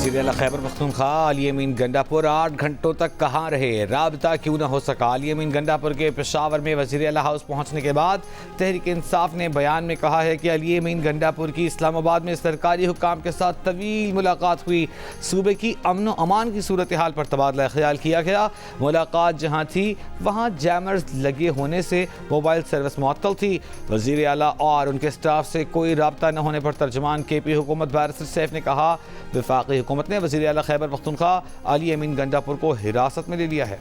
वज़ीर आला खैबर पख्तूनख्वा अली अमीन गंडापुर 8 घंटों तक कहाँ रहे, राबता क्यों न हो सका। अली अमीन गंडापुर के पेशावर में वज़ीर आला हाउस पहुँचने के बाद तहरीक इंसाफ ने बयान में कहा है कि अली अमीन गंडापुर की इस्लामाबाद में सरकारी हुक्काम के साथ तवील मुलाकात हुई। सूबे की अमन व अमान की सूरत हाल पर तबादला ख्याल किया गया। मुलाकात जहाँ थी वहाँ जैमर्स लगे होने से मोबाइल सर्विस मुअत्तल थी। वज़ीर आला और उनके स्टाफ से कोई राबता न होने पर तर्जमान KP हुकूमत बैरिस्टर सैफ ने कहा, वफाकी हुकूमत ने वज़ीर आला खैबर पख्तूनख्वा अली अमीन गंडापुर को हिरासत में ले लिया है।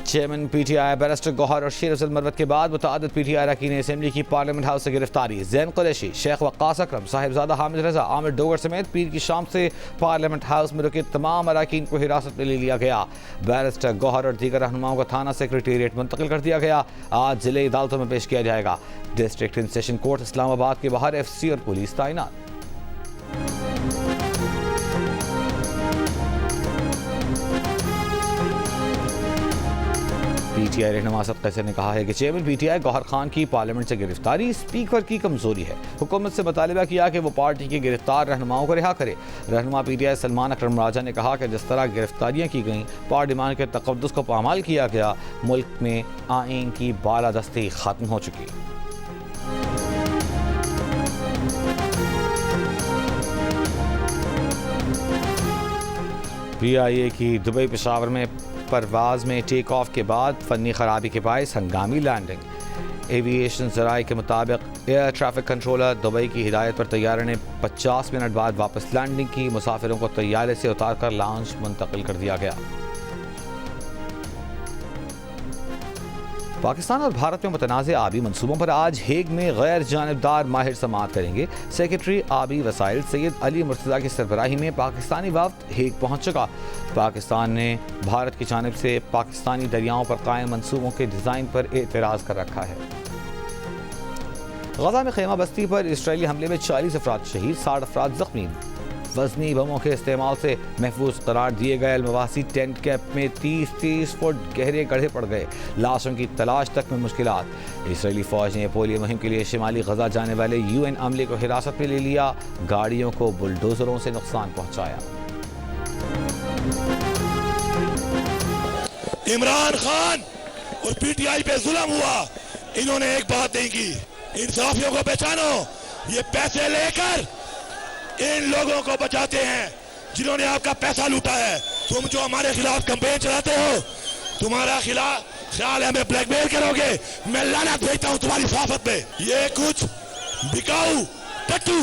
चेयरमैन PTI बैरिस्टर गौहर और शेर अफजल मरवत के बाद मुतअद्दिद PTI अरकान असेंबली की पार्लियामेंट हाउस से गिरफ्तारी। ज़ैन कुरैशी, शेख वक्कास अकरम, साहिबजादा हामिद रजा, आमिर डोगर समेत पीर की शाम से पार्लियामेंट हाउस में रुके तमाम अरकान को हिरासत में ले लिया गया। बैरिस्टर गौहर और दीगर रहनुमाओं को थाना सेक्रेटेरिएट मुंतकिल कर दिया गया। आज जिले अदालतों में पेश किया जाएगा। District and session court Islamabad के बाहर FC और पुलिस तैनात। PTI रहनुमा असद कैसर ने कहा है कि चेयरमैन PTI गौहर खान की पार्लियामेंट से गिरफ्तारी स्पीकर की कमजोरी है। हुकूमत से मुतालिबा किया कि वो पार्टी के गिरफ्तार रहनुमाओं को रिहा करे। रहनुमा PTI सलमान अकरम राजा ने कहा कि जिस तरह गिरफ्तारियां की गईं, पार्लियामान के तक़द्दुस को पामाल किया गया, मुल्क में आईन की बालादस्ती खत्म हो चुकी। PIA की दुबई पेशावर में परवाज में टेक ऑफ के बाद फनी खराबी के बायस हंगामी लैंडिंग। एविएशन ज़राए के मुताबिक एयर ट्रैफिक कंट्रोलर दुबई की हिदायत पर तैयारे ने 50 मिनट बाद वापस लैंडिंग की। मुसाफिरों को तैयारे से उतार कर लाउंज मुंतकिल कर दिया गया। पाकिस्तान और भारत में मुतनाज़ आबी मनसूबों पर आज हेग में गैर जानिबदार माहिर समाअत करेंगे। सेक्रेटरी आबी वसाइल सैयद अली मुर्तज़ा की सरबराही में पाकिस्तानी वफ़द हेग पहुँच चुका। पाकिस्तान ने भारत की जानिब से पाकिस्तानी दरियाओं पर कायम मनसूबों के डिज़ाइन पर एतराज़ कर रखा है। गज़ा में खेमा बस्ती पर इसराइली हमले में 40 अफराद शहीद, 60 अफराद जख्मी। वज़नी बमों के इस्तेमाल से महफूज करार दिए गए अलमवासी टेंट कैंप में 30-30 फुट गहरे गड्ढे पड़ गए। लाशों की तलाश तक में मुश्किलात। इसराइली फ़ौज ने पोलियो मुहिम के लिए शिमाली गज़ा जाने वाले UN अमले को हिरासत में ले लिया। गाड़ियों को बुलडोजरों से नुकसान पहुँचाया। इमरान खान और PTI पे जुल्म हुआ, इन्होंने एक बात नहीं की, इंसाफियों को पहचानो। ये पैसे लेकर इन लोगों को बचाते हैं जिन्होंने आपका पैसा लूटा है। तुम जो हमारे खिलाफ कैंपेन चलाते हो, तुम्हारा ख्याल है हमें ब्लैकमेल करोगे। मैं लानत भेजता हूं तुम्हारी सहाफत पे। ये कुछ बिकाऊ टट्टू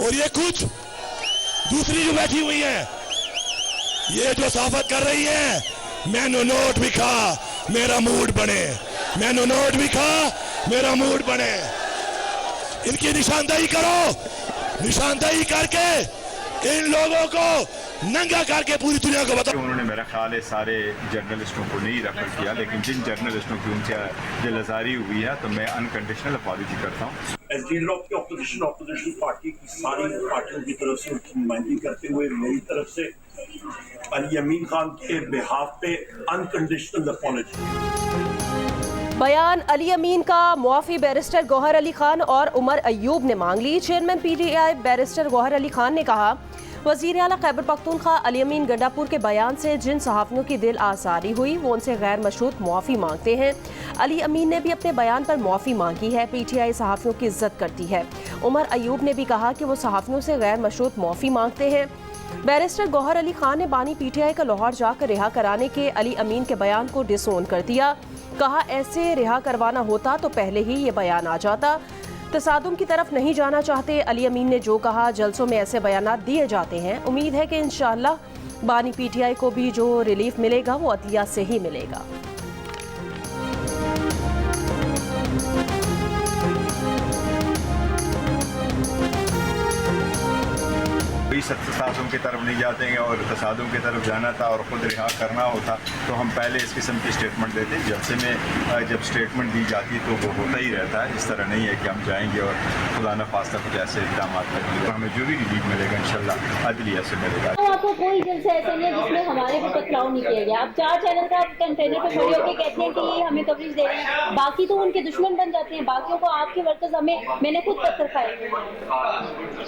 और ये कुछ दूसरी जो बैठी हुई है, ये जो सहाफत कर रही है, मैंने नोट भी खा मेरा मूड बने, मैंने नोट भी खा मेरा मूड बने। इनकी निशानदेही करो, निशानदेही करके इन लोगों को नंगा करके पूरी दुनिया को बताओ। उन्होंने मेरा ख्याल है सारे जर्नलिस्टों को नहीं रेफर किया, लेकिन जिन जर्नलिस्टों की उनसे दिलआज़ारी हुई है तो मैं अनकंडीशनल अपॉलजी करता हूँ। As leader of the opposition party की सारी पार्टियों की तरफ से उनकी नुमाइंदगी करते हुए मेरी तरफ से अली अमीन खान के बिहाफ पे अनकंडीशनल अपॉलजी। बयान अली अमीन का मुआफ़ी बैरिस्टर गौहर अली खान और उमर अयूब ने मांग ली। Chairman PTI barrister Gohar Ali Khan ने कहा, वज़ीर आला खैबर पख्तूनख्वा अली अमीन गंडापुर के बयान से जिन सहाफ़ियों की दिल आसारी हुई वो उनसे गैर मशरूत मुआफ़ी मांगते हैं। अली अमीन ने भी अपने बयान पर मुआफ़ी मांगी है। PTI सहाफ़ियों की इज्जत करती है। उमर अयूब ने भी कहा कि वो सहाफ़ियों से गैर मशरूत मुआफ़ी मांगते हैं। बैरिस्टर गौहर अली खान ने बानी PTI का लाहौर जाकर रिहा कराने के अली अमीन के बयान को डिसोन कर दिया। कहा, ऐसे रिहा करवाना होता तो पहले ही ये बयान आ जाता। तसादुम की तरफ नहीं जाना चाहते। अली अमीन ने जो कहा, जलसों में ऐसे बयानात दिए जाते हैं। उम्मीद है कि इंशाअल्लाह बानी PTI को भी जो रिलीफ मिलेगा वो अदलिया से ही मिलेगा। तसादुम की तरफ नहीं जाते हैं और तसादुम की तरफ जाना था और ख़ुद रिहा करना होता तो हम पहले इस किस्म की स्टेटमेंट देते। जलसे में जब स्टेटमेंट दी जाती तो वो होता ही रहता है। इस तरह नहीं है कि हम जाएंगे और खुदा न खास्ता कुछ ऐसे इक़दाम करेंगे। हमें जो भी रिलीफ मिलेगा इंशाअल्लाह अदलिया से मिलेगा। यहाँ पर कोई जलसा ऐसा नहीं है जिसमें हमारे भी पथराव नहीं किया गया। अब 4 चैनल का कंटेनर पे खड़े होकर कहते हैं कि ये हमें कवरेज दे रहे हैं, बाकी तो उनके दुश्मन बन जाते हैं। बाकियों को आपके वर्कर्स मैंने खुद पत्थर खाए,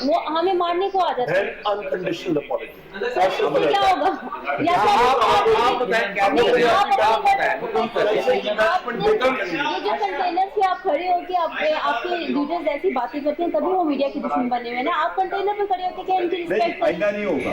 वो हमें मारने को आ जाते हैं। अनकंडीशनल अपॉलजी इससे क्या होगा? या ये जो कंटेनर पे आप खड़े होके आपके लीडर्स ऐसी बातें करते हैं, तभी वो मीडिया के दुश्मन बने हुए हैं ना। आप कंटेनर पे खड़े होके क्या इनकी रिस्पेक्ट नहीं होगा।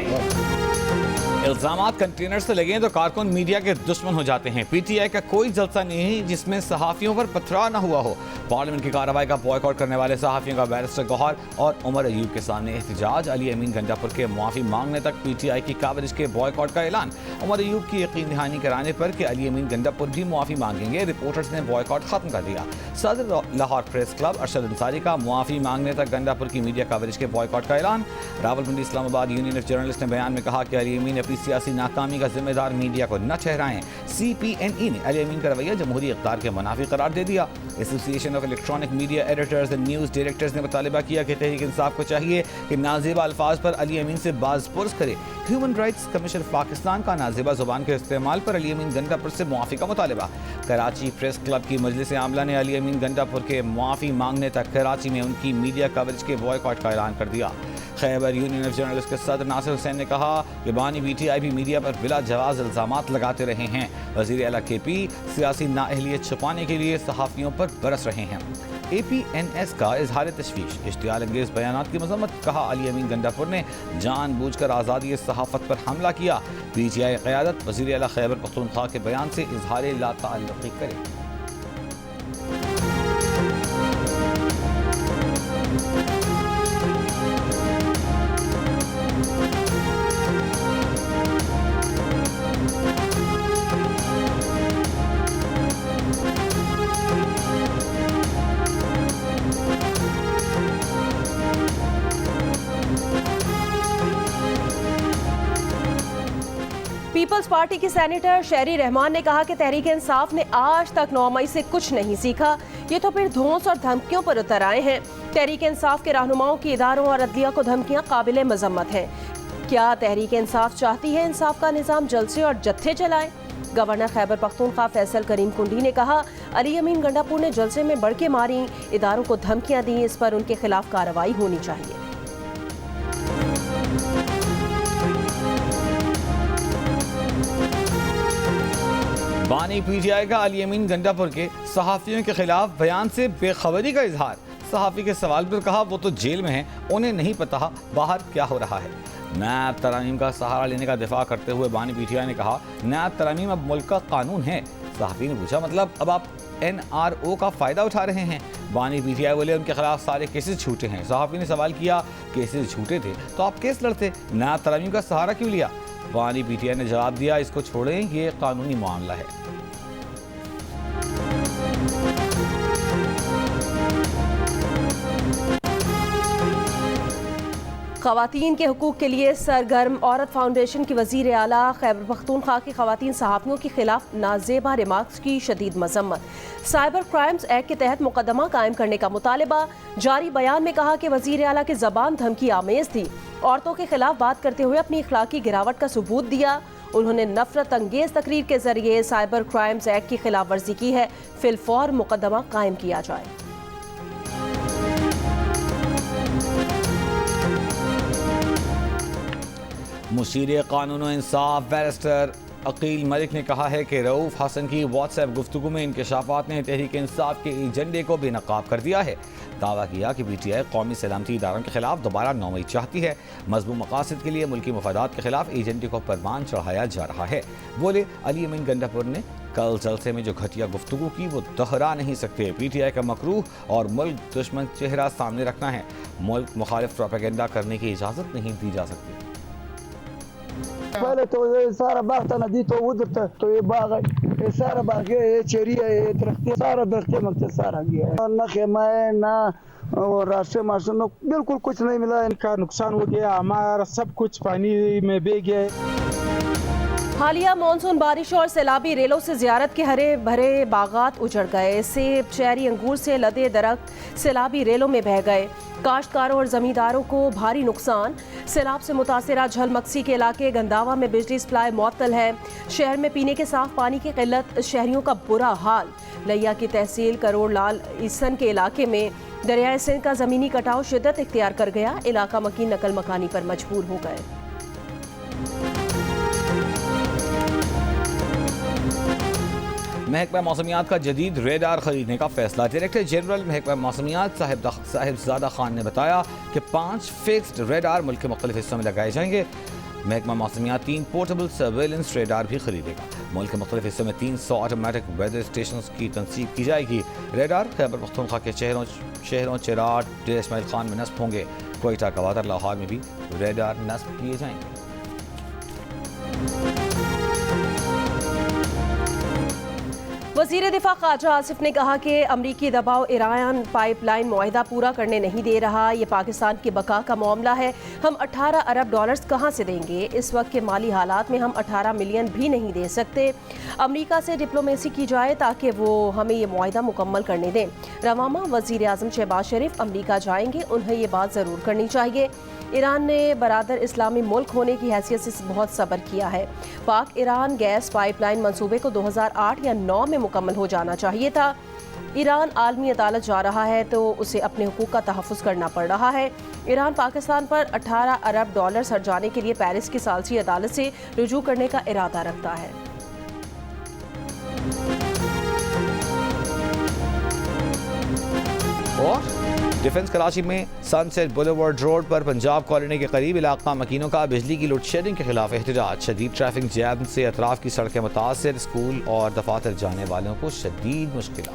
इल्जामात कंटेनर से लगे तो कारकुन मीडिया के दुश्मन हो जाते हैं। पीटीआई का कोई जलसा नहीं जिसमें सहाफियों पर पथराव न हुआ हो। पार्लियामेंट की कार्रवाई का बॉयकॉट करने वाले सहाफियों का बैरिस्टर गौहर और उमर अयूब के सामने एहतजाज। अली अमीन गंडापुर के मुआफी मांगने तक पीटीआई की कवरेज के बॉयकॉट का ऐलान। उमर अयूब की यकीन दहानी कराने पर कि अली अमीन गंडापुर भी मुआफी मांगेंगे, रिपोर्टर्स ने बॉयकॉट खत्म कर दिया। सदर लाहौर प्रेस क्लब अरशद अंसारी का मुआफी मांगने तक गंडापुर की मीडिया कवरेज के बॉयकॉट का ऐलान। Rawalpindi Islamabad union of journalist ने बयान में कहा कि अली अमीन अपनी सियासी नाकामी का जिम्मेदार मीडिया को न ठहराएं। CPNE ने अली अमीन का रवैया जमहूरी इक़्तिदार के मुनाफी करार दे दिया। Association of electronic media editors and news directors ने मुतालिबा किया कि तहरीक इंसाफ को चाहिए कि नाज़ेबा अल्फाज पर अली अमीन से बाज़पुर्स करे। ह्यूमन राइट्स कमीशन पाकिस्तान का नाज़ेबा ज़ुबान के इस्तेमाल पर अली अमीन गंडापुर से मुआफ़ी का मुतालिबा। कराची प्रेस क्लब की मजलिस आमला ने अली अमीन गंडापुर के मुआफ़ी मांगने तक कराची में उनकी मीडिया कवरेज के बॉयकॉट का ऐलान कर दिया। खैबर यूनियन ऑफ जर्नलिस्ट के सदर नासिर हुसैन ने कहा कि बानी BTI भी मीडिया पर बिला जवाज़ इल्ज़ामात लगाते रहे हैं। वज़ीर आला KP सियासी नाअहलियत छुपाने के लिए सहाफ़ियों पर बरस रहे हैं। APNS का इजहार तशवीश, इश्तियाल अंगेज़ बयानात की मज़म्मत। कहा अली अमीन गंडापुर ने जानबूझकर आज़ादी सहाफ़त पर हमला किया। PTI क़यादत वज़ीर आला खैबर पख्तूनख्वा के बयान से इजहार लाताल्लुक़ी करे। पीपल्स पार्टी की सेनेटर शहरी रहमान ने कहा कि तहरीक इंसाफ ने आज तक 9 मई से कुछ नहीं सीखा, ये तो फिर धौंस और धमकियों पर उतर आए हैं। तहरीक इंसाफ के रहनुमाओं की इदारों और अदलिया को धमकियां काबिले मजम्मत हैं। क्या तहरीक इंसाफ चाहती है इंसाफ का निज़ाम जलसे और जत्थे चलाए? गवर्नर खैबर पख्तूनख्वा फैसल करीम कुंडी ने कहा अली अमीन गंडापुर ने जलसे में बढ़के मारी, इदारों को धमकियां दी, इस पर उनके खिलाफ कार्रवाई होनी चाहिए। बानी PTI का अली अमीन गंडापुर के सहाफ़ियों के खिलाफ बयान से बेखबरी का इजहार। सहाफ़ी के सवाल पर कहा वो तो जेल में हैं, उन्हें नहीं पता बाहर क्या हो रहा है। नैब तरामीम का सहारा लेने का दिफा करते हुए बानी PTI ने कहा नैब तरामीम अब मुल्क का कानून है। सहाफ़ी ने पूछा मतलब अब आप NRO का फ़ायदा उठा रहे हैं? बानी PTI बोले उनके खिलाफ सारे केसेस झूठे हैं। सहाफ़ी ने सवाल किया केसेस झूठे थे तो आप केस लड़ते, नैब तरामीम का सहारा क्यों लिया? बानी PTI ने जवाब दिया इसको छोड़ें, ये कानूनी मामला है। ख़वातीन के हुकूक़ के लिए सरगर्म औरत फाउंडेशन की वज़ीर आला खैबर पख्तूनख्वा की ख़वातीन सहाफ़ियों के खिलाफ नाजेबा रिमार्क्स की शदीद मज़म्मत। साइबर क्राइम्स एक्ट के तहत मुकदमा कायम करने का मुतालबा। जारी बयान में कहा कि वज़ीर आला की ज़बान धमकी आमेज़ थी, औरतों के खिलाफ बात करते हुए अपनी अखलाकी गिरावट का सबूत दिया। उन्होंने नफरत अंगेज तकरीर के जरिए साइबर क्राइम्स एक्ट की खिलाफ वर्जी की है, फिलफौर मुकदमा कायम किया जाए। मुशीर कानून व इंसाफ बैरिस्टर अकील मलिक ने कहा है कि रऊफ़ हसन की व्हाट्सएप गुफ्तगू में इंकशाफात ने तहरीक इंसाफ के एजेंडे को बेनकाब कर दिया है। दावा किया कि PTI कौमी सलामती इदारों के खिलाफ दोबारा 9 मई चाहती है। मज़मूम मकासद के लिए मुल्की मफादात के खिलाफ एजेंडे को परवान चढ़ाया जा रहा है। बोले अली अमीन गंडापुर ने कल जलसे में जो घटिया गुफ्तगू की वो दोहरा नहीं सकते। PTI का मकरूह और मुल्क दुश्मन चेहरा सामने रखना है। मुल्क मुखालिफ प्रोपेगेंडा करने की इजाज़त नहीं दी जा सकती। पहले तो ये सारा बाग था नदी तो उधर था तो ये बाग ये सारा बाग ये चेरी है ये दरख्त सारा दरख्त मकसद सारा गया ना खेमा है ना और रास्ते मास्टर बिल्कुल कुछ नहीं मिला। इनका नुकसान हो गया, हमारा सब कुछ पानी में बह गया। हालिया मानसून बारिश और सैलाबी रेलों से जियारत के हरे भरे बागात उजड़ गए। सेब, चेरी, अंगूर से लदे दरख्त सैलाबी रेलों में बह गए। काश्तकारों और जमींदारों को भारी नुकसान। सैलाब से मुतासिरा झलमक्सी के इलाके गंदावा में बिजली सप्लाई मुअत्तल है। शहर में पीने के साफ पानी की किल्लत, शहरियों का बुरा हाल। लिया की तहसील करोड़ लाल ईसन के इलाके में दरियाए सिंध का ज़मीनी कटाव शिद्दत इख्तियार कर गया। इलाका मकीन नकल मकानी पर मजबूर हो गए। महकमा मौसमियात का जदीद रेडार खरीदने का फैसला। डायरेक्टर जनरल महकमा मौसमियात साहिबजादा खान ने बताया कि 5 फिक्स्ड रेडार मुल्क के मुख्तलिफ हिस्सों में लगाए जाएंगे। महकमा मौसमियात 3 पोर्टेबल सर्वेलेंस रेडार भी खरीदेगा। मुल्क के मुख्तलिफ हिस्सों में 300 ऑटोमेटिक वेदर स्टेशन की तनसीब की जाएगी। रेडार खैबर पख्तूनख्वा के शहरों चिराट, डेर इस्माइल खान में नस्ब होंगे। कोयटा, गवादर, लाहौर में भी रेडार नस्ब किए जाएंगे। वज़ीर दिफा ख्वाजा आसिफ ने कहा कि अमरीकी दबाव ईरान पाइपलाइन मुआहिदा पूरा करने नहीं दे रहा। ये पाकिस्तान की बका का मामला है। हम 18 अरब डॉलर्स कहाँ से देंगे? इस वक्त के माली हालात में हम 18 मिलियन भी नहीं दे सकते। अमरीका से डिप्लोमेसी की जाए ताकि वो हमें ये मुआहिदा मुकम्मल करने दें। रवामा वज़ीर आज़म शहबाज शरीफ अमरीका जाएंगे, उन्हें ये बात ज़रूर करनी चाहिए। ईरान ने बरादर इस्लामी मुल्क होने की हैसियत से बहुत सब्र किया है। पाक ईरान गैस पाइपलाइन मंसूबे को 2008 या 9 में मुकम्मल हो जाना चाहिए था। ईरान आलमी अदालत जा रहा है तो उसे अपने हुकूक का तहफ़्फ़ुज़ करना पड़ रहा है। ईरान पाकिस्तान पर 18 अरब डॉलर हर्जाने के लिए पेरिस की सालसी अदालत से रुजू करने का इरादा रखता है। और डिफेंस कराची में सनसेट बुलेवर्ड रोड पर पंजाब कॉलोनी के करीब इलाका मकीनों का बिजली की लोड शेडिंग के खिलाफ एहतजाज। शदीद ट्रैफिक जैम से अतराफ की सड़कें मुतासर, स्कूल और दफातर जाने वालों को शदीद मुश्किल।